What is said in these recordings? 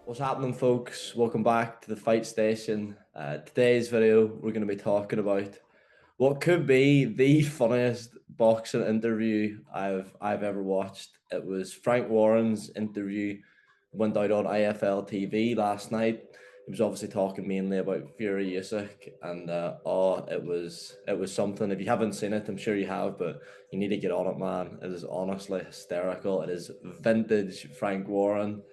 What's happening, folks? Welcome back to the Fight Station. Today's video, we're going to be talking about what could be the funniest boxing interview I've ever watched. It was Frank Warren's interview, went out on IFL TV last night. He was obviously talking mainly about Fury Usyk, and it was something. If you haven't seen it, I'm sure you have, but you need to get on it, man. It is honestly hysterical. It is vintage Frank Warren.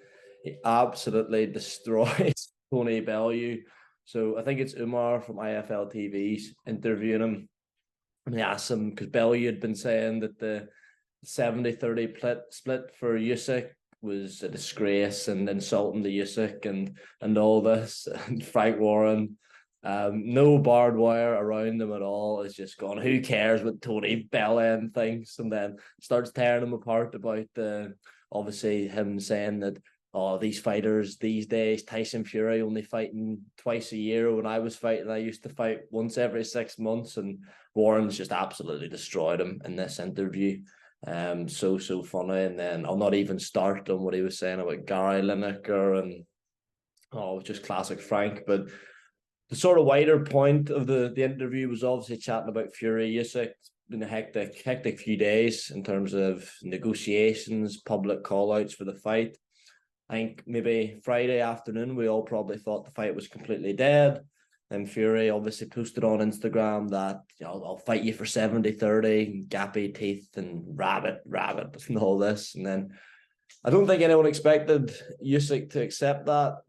He absolutely destroys Tony Bellew. So I think it's Umar from IFL TV's interviewing him. And he asked him, because Bellew had been saying that the 70-30 split for Usyk was a disgrace and insulting to Usyk and all this. And Frank Warren, no barbed wire around him at all. Is just gone, who cares what Tony Bellew thinks? And then starts tearing him apart about obviously him saying that, oh, these fighters these days, Tyson Fury only fighting twice a year. When I was fighting, I used to fight once every 6 months, and Warren's just absolutely destroyed him in this interview. So funny. And then I'll not even start on what he was saying about Gary Lineker and just classic Frank. But the sort of wider point of the interview was obviously chatting about Fury Usyk. It's been a hectic few days in terms of negotiations, public call-outs for the fight. I think maybe Friday afternoon, we all probably thought the fight was completely dead. And Fury obviously posted on Instagram that, I'll fight you for 70-30, gappy teeth and rabbit and all this. And then I don't think anyone expected Usyk to accept that.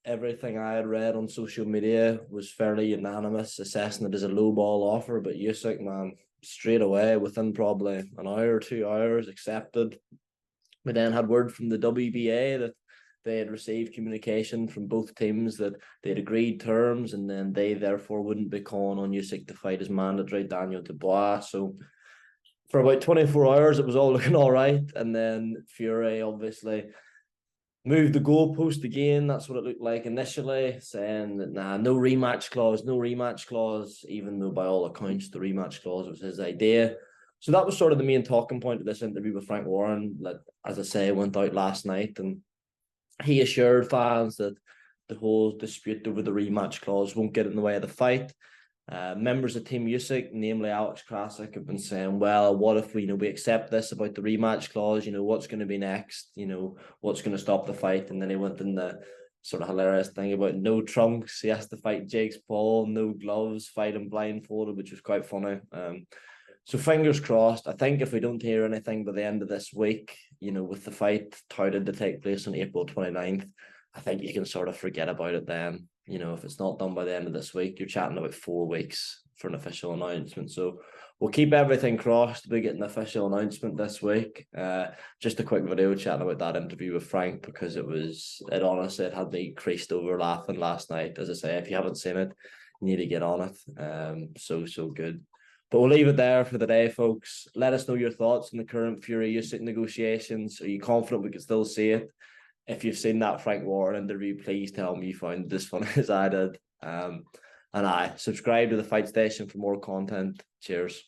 Everything I had read on social media was fairly unanimous, assessing it as a low ball offer. But Usyk, man, straight away, within probably an hour or 2 hours, accepted. We then had word from the WBA that they had received communication from both teams that they'd agreed terms, and then they therefore wouldn't be calling on Usyk to fight his mandatory Daniel Dubois. So for about 24 hours, it was all looking all right. And then Fury obviously moved the goalpost again. That's what it looked like initially, saying that, no rematch clause, even though by all accounts the rematch clause was his idea. So that was sort of the main talking point of this interview with Frank Warren, that, as I say, went out last night, and he assured fans that the whole dispute over the rematch clause won't get in the way of the fight. Members of Team Usyk, namely Alex Krasik, have been saying, well, what if we accept this about the rematch clause? What's going to be next? What's going to stop the fight? And then he went in the sort of hilarious thing about no trunks. He has to fight Jake Paul, no gloves, fight him blindfolded, which was quite funny. So fingers crossed. I think if we don't hear anything by the end of this week, with the fight touted to take place on April 29th, I think you can sort of forget about it then. If it's not done by the end of this week, you're chatting about 4 weeks for an official announcement. So we'll keep everything crossed. We get an official announcement this week. Just a quick video chatting about that interview with Frank, because it honestly had me creased over laughing last night. As I say, if you haven't seen it, you need to get on it. So good. But we'll leave it there for the day, folks. Let us know your thoughts on the current Fury Usyk negotiations. Are you confident we can still see it? If you've seen that Frank Warren interview, please tell me you found it as funny as I did. And subscribe to the Fight Station for more content. Cheers.